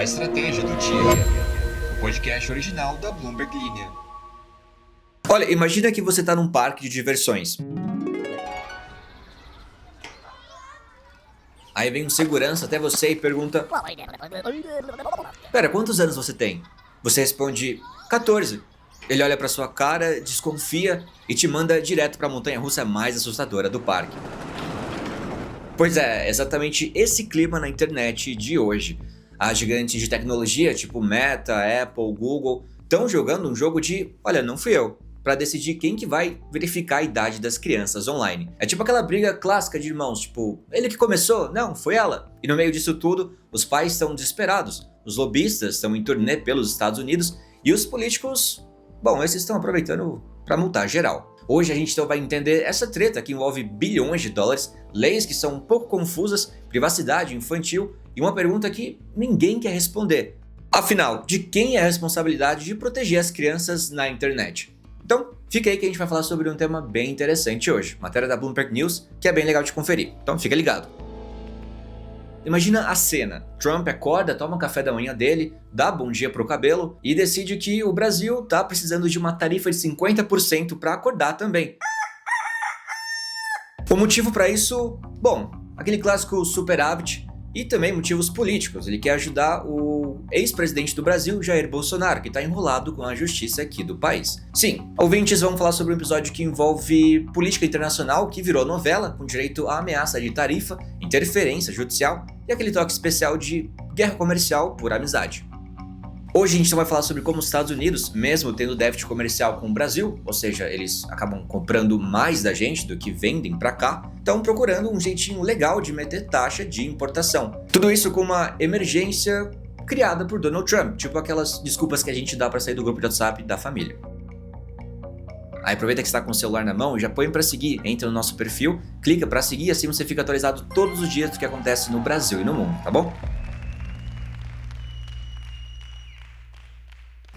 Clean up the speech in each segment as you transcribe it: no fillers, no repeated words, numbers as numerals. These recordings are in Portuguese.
A estratégia do dia. O podcast original da Bloomberg Linha. Olha, imagina que você está num parque de diversões. Aí vem um segurança até você e pergunta: Pera, quantos anos você tem? Você responde: 14. Ele olha pra sua cara, desconfia e te manda direto pra montanha-russa mais assustadora do parque. Pois é, exatamente esse clima na internet de hoje. As gigantes de tecnologia, tipo Meta, Apple, Google, estão jogando um jogo de, olha, não fui eu, pra decidir quem que vai verificar a idade das crianças online. É tipo aquela briga clássica de irmãos, tipo, ele que começou? Não, foi ela. E no meio disso tudo, os pais estão desesperados, os lobistas estão em turnê pelos Estados Unidos e os políticos, bom, esses estão aproveitando pra multar geral. Hoje a gente então vai entender essa treta que envolve bilhões de dólares, leis que são um pouco confusas, privacidade infantil e uma pergunta que ninguém quer responder. Afinal, de quem é a responsabilidade de proteger as crianças na internet? Então, fica aí que a gente vai falar sobre um tema bem interessante hoje, matéria da Bloomberg News, que é bem legal de conferir. Então fica ligado. Imagina a cena. Trump acorda, toma o café da manhã dele, dá bom dia pro cabelo e decide que o Brasil tá precisando de uma tarifa de 50% para acordar também. O motivo para isso, bom, aquele clássico superávit e também motivos políticos. Ele quer ajudar o ex-presidente do Brasil, Jair Bolsonaro, que está enrolado com a justiça aqui do país. Sim, ouvintes, vamos falar sobre um episódio que envolve política internacional que virou novela, com direito à ameaça de tarifa, interferência judicial e aquele toque especial de guerra comercial por amizade. Hoje a gente vai falar sobre como os Estados Unidos, mesmo tendo déficit comercial com o Brasil, ou seja, eles acabam comprando mais da gente do que vendem pra cá, estão procurando um jeitinho legal de meter taxa de importação. Tudo isso com uma emergência criada por Donald Trump, tipo aquelas desculpas que a gente dá pra sair do grupo de WhatsApp da família. Aí aproveita que você está com o celular na mão e já põe pra seguir, entra no nosso perfil, clica pra seguir, assim você fica atualizado todos os dias do que acontece no Brasil e no mundo, tá bom?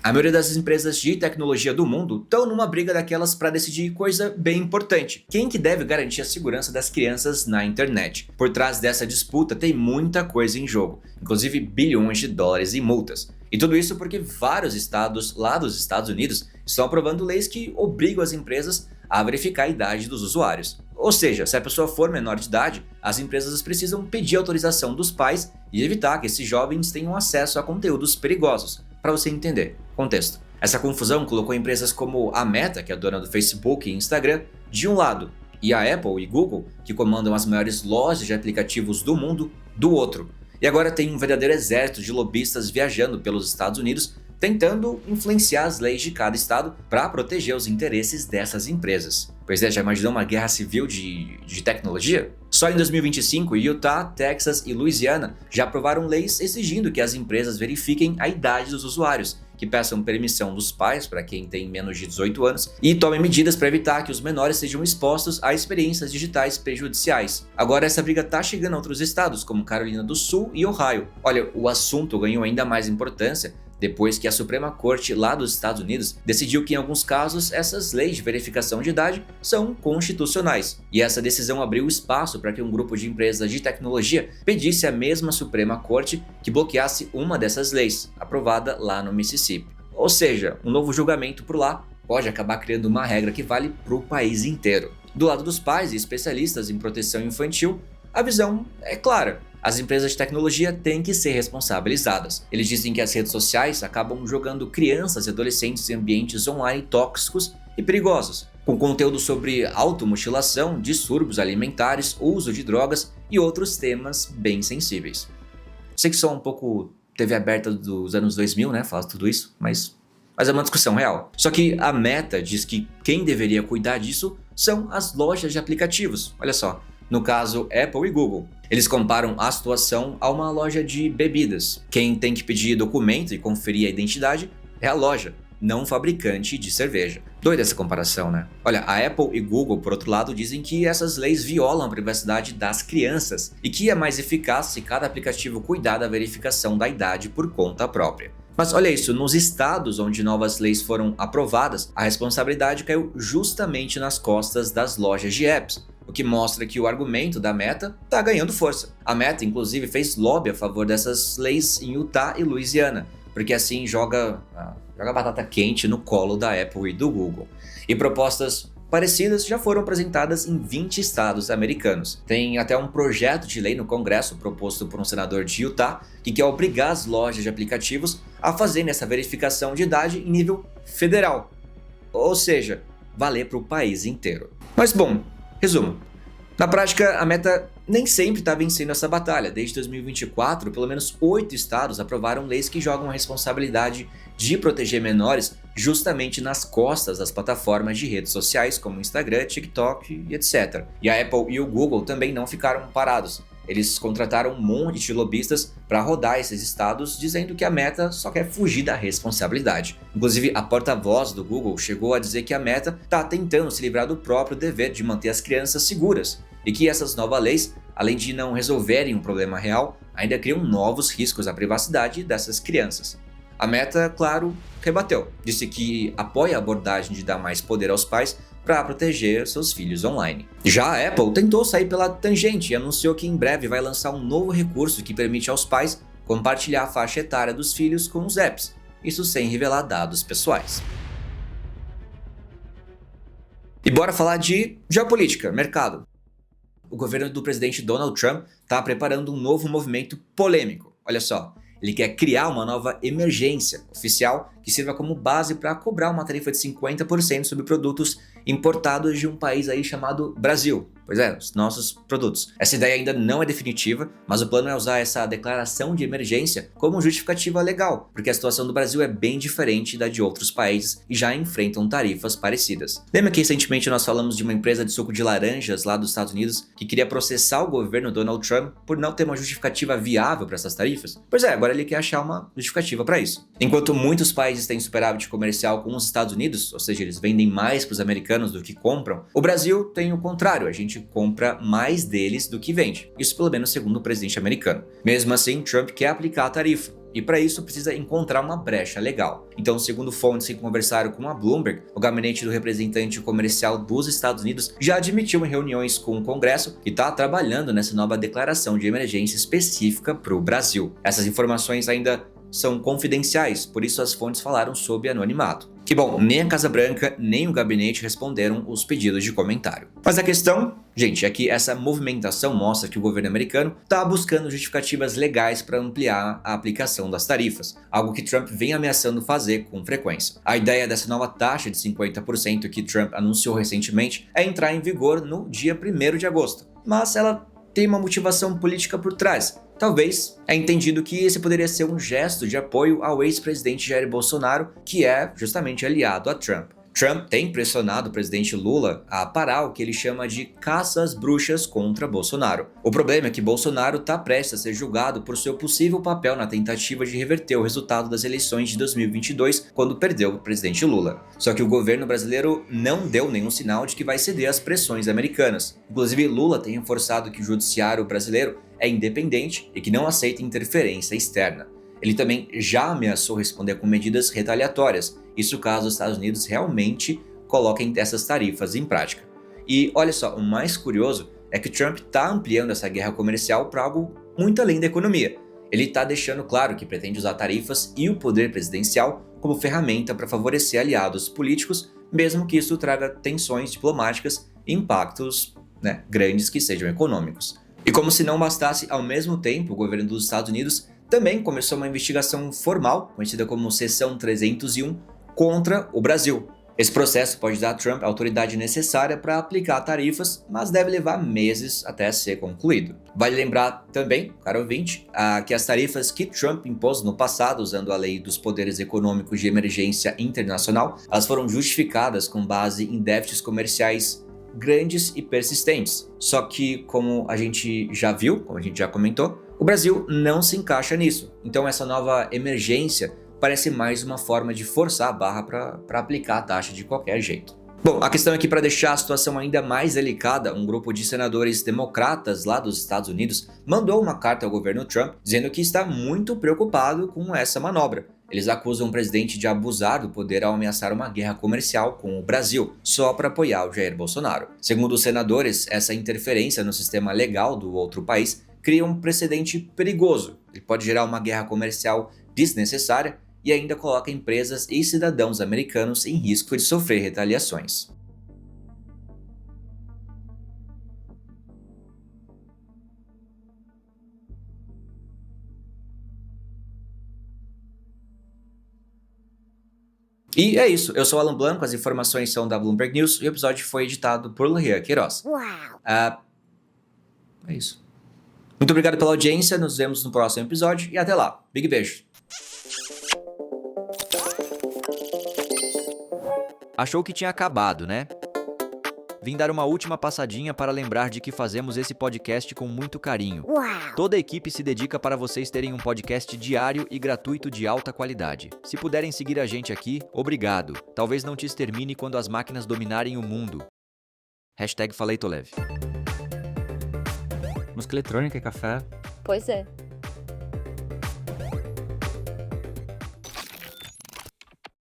A maioria das empresas de tecnologia do mundo estão numa briga daquelas para decidir coisa bem importante. Quem que deve garantir a segurança das crianças na internet? Por trás dessa disputa tem muita coisa em jogo, inclusive bilhões de dólares em multas. E tudo isso porque vários estados lá dos Estados Unidos estão aprovando leis que obrigam as empresas a verificar a idade dos usuários. Ou seja, se a pessoa for menor de idade, as empresas precisam pedir autorização dos pais e evitar que esses jovens tenham acesso a conteúdos perigosos. Para você entender, contexto. Essa confusão colocou empresas como a Meta, que é a dona do Facebook e Instagram, de um lado, e a Apple e Google, que comandam as maiores lojas de aplicativos do mundo, do outro. E agora tem um verdadeiro exército de lobistas viajando pelos Estados Unidos, tentando influenciar as leis de cada estado para proteger os interesses dessas empresas. Pois é, já imaginou uma guerra civil de tecnologia? Só em 2025, Utah, Texas e Louisiana já aprovaram leis exigindo que as empresas verifiquem a idade dos usuários, que peçam permissão dos pais para quem tem menos de 18 anos e tomem medidas para evitar que os menores sejam expostos a experiências digitais prejudiciais. Agora essa briga está chegando a outros estados, como Carolina do Sul e Ohio. Olha, o assunto ganhou ainda mais importância depois que a Suprema Corte lá dos Estados Unidos decidiu que em alguns casos essas leis de verificação de idade são constitucionais. E essa decisão abriu espaço para que um grupo de empresas de tecnologia pedisse à mesma Suprema Corte que bloqueasse uma dessas leis, aprovada lá no Mississippi. Ou seja, um novo julgamento por lá pode acabar criando uma regra que vale para o país inteiro. Do lado dos pais e especialistas em proteção infantil, a visão é clara. As empresas de tecnologia têm que ser responsabilizadas. Eles dizem que as redes sociais acabam jogando crianças e adolescentes em ambientes online tóxicos e perigosos, com conteúdo sobre automutilação, distúrbios alimentares, uso de drogas e outros temas bem sensíveis. Sei que sou um pouco TV aberta dos anos 2000, né, falar tudo isso, mas é uma discussão real. Só que a Meta diz que quem deveria cuidar disso são as lojas de aplicativos. Olha só. No caso, Apple e Google. Eles comparam a situação a uma loja de bebidas. Quem tem que pedir documento e conferir a identidade é a loja, não o fabricante de cerveja. Doida essa comparação, né? Olha, a Apple e Google, por outro lado, dizem que essas leis violam a privacidade das crianças e que é mais eficaz se cada aplicativo cuidar da verificação da idade por conta própria. Mas olha isso, nos estados onde novas leis foram aprovadas, a responsabilidade caiu justamente nas costas das lojas de apps. o que mostra que o argumento da Meta está ganhando força. A Meta, inclusive, fez lobby a favor dessas leis em Utah e Louisiana, porque assim joga batata quente no colo da Apple e do Google. E propostas parecidas já foram apresentadas em 20 estados americanos. Tem até um projeto de lei no Congresso proposto por um senador de Utah que quer obrigar as lojas de aplicativos a fazerem essa verificação de idade em nível federal, ou seja, valer para o país inteiro. Mas bom, resumo. Na prática, a Meta nem sempre está vencendo essa batalha. Desde 2024, pelo menos 8 estados aprovaram leis que jogam a responsabilidade de proteger menores justamente nas costas das plataformas de redes sociais como Instagram, TikTok e etc. E a Apple e o Google também não ficaram parados. Eles contrataram um monte de lobistas para rodar esses estados, dizendo que a Meta só quer fugir da responsabilidade. Inclusive, a porta-voz do Google chegou a dizer que a Meta está tentando se livrar do próprio dever de manter as crianças seguras, e que essas novas leis, além de não resolverem um problema real, ainda criam novos riscos à privacidade dessas crianças. A Meta, claro, rebateu. Disse que apoia a abordagem de dar mais poder aos pais para proteger seus filhos online. Já a Apple tentou sair pela tangente e anunciou que em breve vai lançar um novo recurso que permite aos pais compartilhar a faixa etária dos filhos com os apps, isso sem revelar dados pessoais. E bora falar de geopolítica, mercado. O governo do presidente Donald Trump está preparando um novo movimento polêmico. Olha só, ele quer criar uma nova emergência oficial que sirva como base para cobrar uma tarifa de 50% sobre produtos importados de um país aí chamado Brasil. Pois é, os nossos produtos. Essa ideia ainda não é definitiva, mas o plano é usar essa declaração de emergência como justificativa legal, porque a situação do Brasil é bem diferente da de outros países e já enfrentam tarifas parecidas. Lembra que recentemente nós falamos de uma empresa de suco de laranjas lá dos Estados Unidos que queria processar o governo Donald Trump por não ter uma justificativa viável para essas tarifas? Pois é, agora ele quer achar uma justificativa para isso. Enquanto muitos países têm superávit comercial com os Estados Unidos, ou seja, eles vendem mais para os americanos do que compram, o Brasil tem o contrário, a gente compra mais deles do que vende. Isso pelo menos segundo o presidente americano. Mesmo assim, Trump quer aplicar a tarifa. E para isso precisa encontrar uma brecha legal. Então, segundo fontes que conversaram com a Bloomberg, o gabinete do representante comercial dos Estados Unidos já admitiu em reuniões com o Congresso que está trabalhando nessa nova declaração de emergência específica para o Brasil. Essas informações ainda são confidenciais, por isso as fontes falaram sob anonimato. Que bom, nem a Casa Branca nem o gabinete responderam os pedidos de comentário. Mas a questão, gente, é que essa movimentação mostra que o governo americano está buscando justificativas legais para ampliar a aplicação das tarifas, algo que Trump vem ameaçando fazer com frequência. A ideia dessa nova taxa de 50% que Trump anunciou recentemente é entrar em vigor no dia 1º de agosto, mas ela tem uma motivação política por trás. Talvez é entendido que esse poderia ser um gesto de apoio ao ex-presidente Jair Bolsonaro, que é justamente aliado a Trump. Trump tem pressionado o presidente Lula a parar o que ele chama de caça às bruxas contra Bolsonaro. O problema é que Bolsonaro está prestes a ser julgado por seu possível papel na tentativa de reverter o resultado das eleições de 2022, quando perdeu o presidente Lula. Só que o governo brasileiro não deu nenhum sinal de que vai ceder às pressões americanas. Inclusive, Lula tem reforçado que o judiciário brasileiro é independente e que não aceita interferência externa. Ele também já ameaçou responder com medidas retaliatórias, isso caso os Estados Unidos realmente coloquem essas tarifas em prática. E olha só, o mais curioso é que Trump está ampliando essa guerra comercial para algo muito além da economia. Ele está deixando claro que pretende usar tarifas e o poder presidencial como ferramenta para favorecer aliados políticos, mesmo que isso traga tensões diplomáticas e impactos, grandes que sejam econômicos. E como se não bastasse, ao mesmo tempo, o governo dos Estados Unidos também começou uma investigação formal, conhecida como Seção 301, contra o Brasil. Esse processo pode dar a Trump a autoridade necessária para aplicar tarifas, mas deve levar meses até ser concluído. Vale lembrar também, caro ouvinte, que as tarifas que Trump impôs no passado, usando a lei dos poderes econômicos de emergência internacional, elas foram justificadas com base em déficits comerciais grandes e persistentes. Só que, como a gente já viu, como a gente já comentou, o Brasil não se encaixa nisso. Então essa nova emergência parece mais uma forma de forçar a barra para aplicar a taxa de qualquer jeito. Bom, a questão é que para deixar a situação ainda mais delicada, um grupo de senadores democratas lá dos Estados Unidos mandou uma carta ao governo Trump dizendo que está muito preocupado com essa manobra. Eles acusam o presidente de abusar do poder ao ameaçar uma guerra comercial com o Brasil, só para apoiar o Jair Bolsonaro. Segundo os senadores, essa interferência no sistema legal do outro país cria um precedente perigoso. Ele pode gerar uma guerra comercial desnecessária e ainda coloca empresas e cidadãos americanos em risco de sofrer retaliações. E é isso, eu sou o Alan Blanco, as informações são da Bloomberg News e o episódio foi editado por Lurian Queiroz. É isso. Muito obrigado pela audiência, nos vemos no próximo episódio e até lá. Big beijo. Achou que tinha acabado, né? Vim dar uma última passadinha para lembrar de que fazemos esse podcast com muito carinho. Toda a equipe se dedica para vocês terem um podcast diário e gratuito de alta qualidade. Se puderem seguir a gente aqui, obrigado. Talvez não te extermine quando as máquinas dominarem o mundo. #FaleitoLeve. Música eletrônica e café. Pois é.